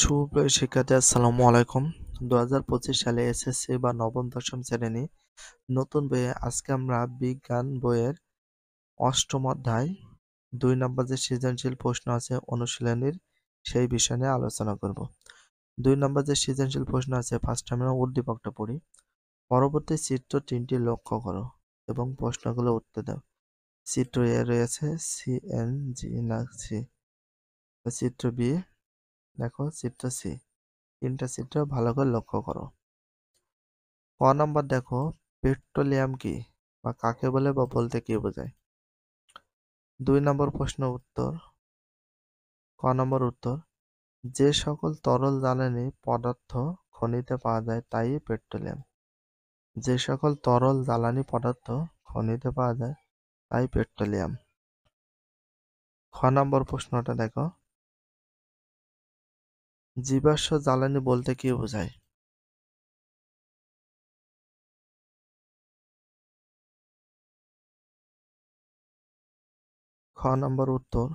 সুপ্রিয় শিক্ষার্থী আসসালামু আলাইকুম। 2025 সালে এসএসসি বা নবম দশম শ্রেণী নতুন বইয়ে আজকে আমরা বিজ্ঞান বইয়ের অষ্টম অধ্যায় 2 নম্বর যে সৃজনশীল প্রশ্ন আছে অনুশীলনীর সেই বিষয় নিয়ে আলোচনা করব। 2 নম্বর যে সৃজনশীল প্রশ্ন আছে ফার্স্টে আমরা উদ্দীপকটা পড়ি। পরবর্তী চিত্র 3টি লক্ষ্য করো এবং প্রশ্নগুলো উত্তর দাও। চিত্র এ রয়েছে সিএনজি না সি। চিত্র বি দেখো চিত্র সি। তিনটা চিত্র ভালো করে লক্ষ্য করো। ক নাম্বার দেখো পেট্রোলিয়াম কি বা কাকে বলে বা বলতে কি বোঝায়। 2 নম্বর প্রশ্ন উত্তর। ক নম্বর উত্তর যে সকল তরল জ্বালানি পদার্থ খনিতে পাওয়া যায় তাই পেট্রোলিয়াম। যে সকল তরল জ্বালানি পদার্থ খনিতে পাওয়া যায় তাই পেট্রোলিয়াম। খ নম্বর প্রশ্নটা দেখো জীবাশ্ম জ্বালানি বলতে কি বোঝায়। খ নম্বর উত্তর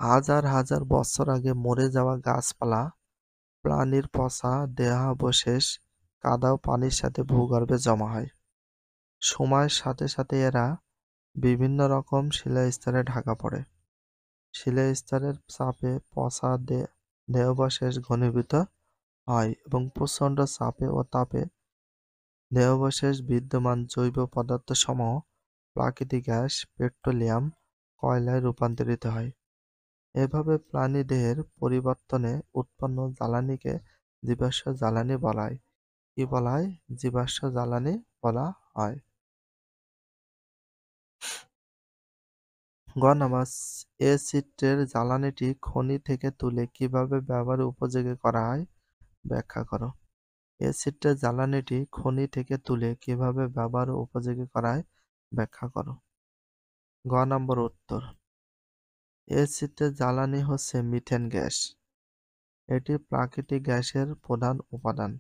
হাজার হাজার বছর আগে মরে যাওয়া গাছপালা প্রাণীর পচা দেহাবশেষ কাদা ও পানির সাথে ভূগর্ভে জমা হয়। সময়ের সাথে সাথে এরা বিভিন্ন রকম শিলাস্তরে ঢাকা পড়ে। শিলাস্তরের চাপে পচা দেহাবশেষ ঘনীভূত হয় এবং প্রচণ্ড চাপে ও তাপে দেহাবশেষ বিদ্যমান জৈব পদার্থসমূহ প্রাকৃতিক গ্যাস পেট্রোলিয়াম কয়লায় রূপান্তরিত হয়। এভাবে প্রাণীদেহের পরিবর্তনে উৎপন্ন জ্বালানিকে জীবাশ্ম জ্বালানি বলা হয়। কি বলা হয়? জীবাশ্ম জ্বালানি বলা হয়। গ নাম্বার এ চিত্রের জ্বালানিটি খনি থেকে তুলে কিভাবে ব্যবহারের উপযোগী করা হয় ব্যাখ্যা করো। এ চিত্রের জ্বালানিটি খনি থেকে তুলে কিভাবে ব্যবহার উপযোগী করা হয় ব্যাখ্যা করো। গ নম্বর উত্তর এ চিত্রের জ্বালানি হচ্ছে মিথেন গ্যাস। এটি প্রাকৃতিক গ্যাসের প্রধান উপাদান।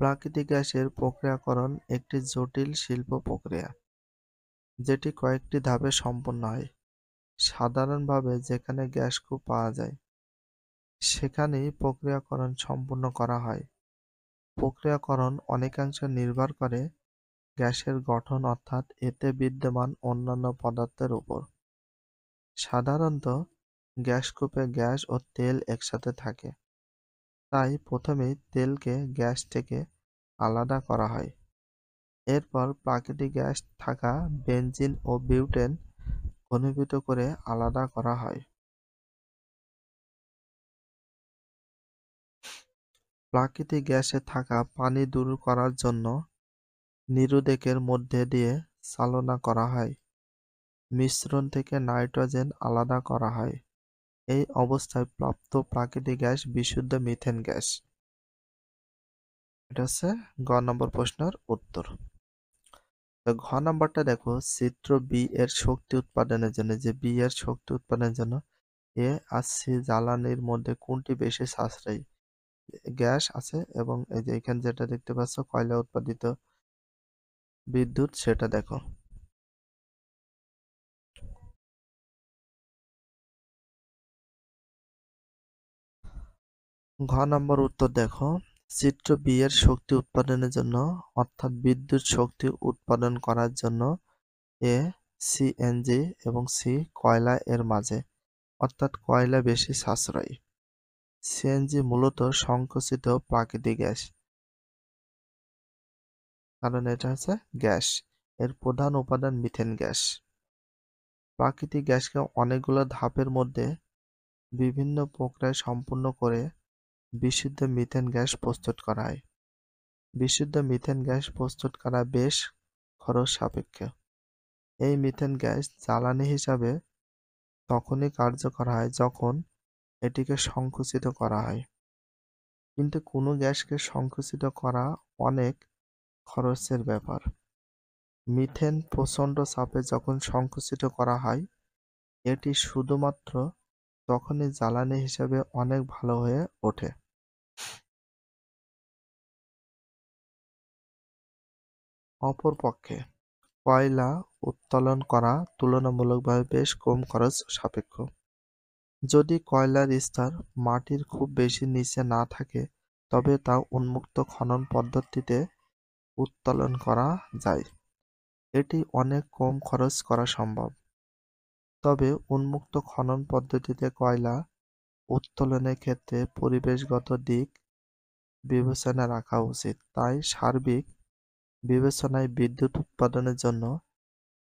প্রাকৃতিক গ্যাসের প্রক্রিয়াকরণ একটি জটিল শিল্প প্রক্রিয়া যেটি কয়েকটি ধাপে সম্পন্ন হয়। সাধারণভাবে যেখানে গ্যাস খুব পাওয়া যায় সেখানেই প্রক্রিয়াকরণ সম্পন্ন করা হয়। প্রক্রিয়াকরণ অনেকাংশে নির্ভর করে গ্যাসের গঠন অর্থাৎ এতে বিদ্যমান অন্যান্য পদার্থের উপর। সাধারণত গ্যাসকূপে গ্যাস ও তেল একসাথে থাকে, তাই প্রথমেই তেলকে গ্যাস থেকে আলাদা করা হয়। এরপর প্রাকৃতিক গ্যাস থাকা বেনজিন ও বিউটেন ঘনীভূত করে আলাদা করা হয়। প্রাকৃতিক গ্যাসে থাকা পানি দূর করার জন্য নিরোধকের মধ্যে দিয়ে চালনা করা হয়। মিশ্রণ থেকে নাইট্রোজেন আলাদা করা হয়। এই অবস্থায় প্রাপ্ত প্রাকৃতিক গ্যাস বিশুদ্ধ মিথেন গ্যাস। এটা হচ্ছে গ নম্বর প্রশ্নের উত্তর। তো ঘ নাম্বারটা দেখো চিত্র বি এর শক্তি উৎপাদনের জন্য যে বি এর শক্তি উৎপাদনের জন্য এ আর সি জ্বালানির মধ্যে কোনটি বেশি সাশ্রয়ী। গ্যাস আছে এবং এই যে এখানে যেটা দেখতে পাচ্ছ কয়লা উৎপাদিত বিদ্যুৎ সেটা দেখো। ঘ নম্বর উত্তর দেখো চিত্র বি এর শক্তি উৎপাদনের জন্য অর্থাৎ বিদ্যুৎ শক্তি উৎপাদন করার জন্য এ সিএনজি এবং সি কয়লা এর মাঝে অর্থাৎ কয়লা বেশি সাশ্রয়ী। সিএনজি মূলত সংকোচিত প্রাকৃতিক গ্যাস, কারণ এটা হচ্ছে গ্যাস। এর প্রধান উপাদান মিথেন গ্যাস। প্রাকৃতিক গ্যাসকে অনেকগুলো ধাপের মধ্যে বিভিন্ন প্রক্রিয়া সম্পূর্ণ করে বিশুদ্ধ মিথেন গ্যাস প্রস্তুত করা হয়। বিশুদ্ধ মিথেন গ্যাস প্রস্তুত করা বেশ খরচ সাপেক্ষ। এই মিথেন গ্যাস জ্বালানি হিসাবে তখনই কার্যকর হয় যখন এটিকে সংকুচিত করা হয়। কিন্তু কোনো গ্যাসকে সংকুচিত করা অনেক খরচের ব্যাপার। মিথেন প্রচণ্ড চাপে যখন সংকুচিত করা হয় এটি শুধুমাত্র তখনই জ্বালানি হিসেবে অনেক ভালো হয়ে ওঠে। অপরপক্ষে কয়লা উত্তোলন করা তুলনামূলকভাবে বেশ কম খরচ সাপেক্ষ। যদি কয়লার স্তর মাটির খুব বেশি নিচে না থাকে তবে তা উন্মুক্ত খনন পদ্ধতিতে উত্তোলন করা যায়। এটি অনেক কম খরচ করা সম্ভব। তবে উন্মুক্ত খনন পদ্ধতিতে কয়লা উত্তোলনের ক্ষেত্রে পরিবেশগত দিক বিবেচনায় রাখা উচিত। তাই সার্বিক বিবেচনায় বিদ্যুৎ উৎপাদনের জন্য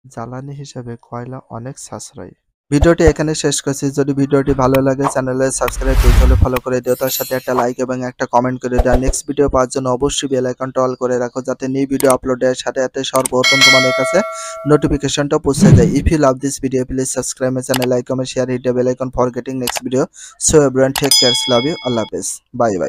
জ্বালানি হিসেবে কয়লা অনেক সাশ্রয়ী। ভিডিওটি এখানে শেষ করছি। যদি ভিডিওটি ভালো লাগে চ্যানেলে সাবস্ক্রাইব করতে হলে ফলো করে দিও, তার সাথে একটা লাইক এবং একটা কমেন্ট করে দাও। নেক্সট ভিডিও পাওয়ার জন্য অবশ্যই বেল আইকনটা অল করে রাখো, যাতে নিউ ভিডিও আপলোডের সাথে সাথে সর্বপ্রথম তোমাদের কাছে নোটিফিকেশনটা পৌঁছে যায়। If you love this video please subscribe my channel, like, comment, share, hit the bell icon for getting next video. So everyone take care, love you, আল্লাহ হাফেজ, বাই বাই।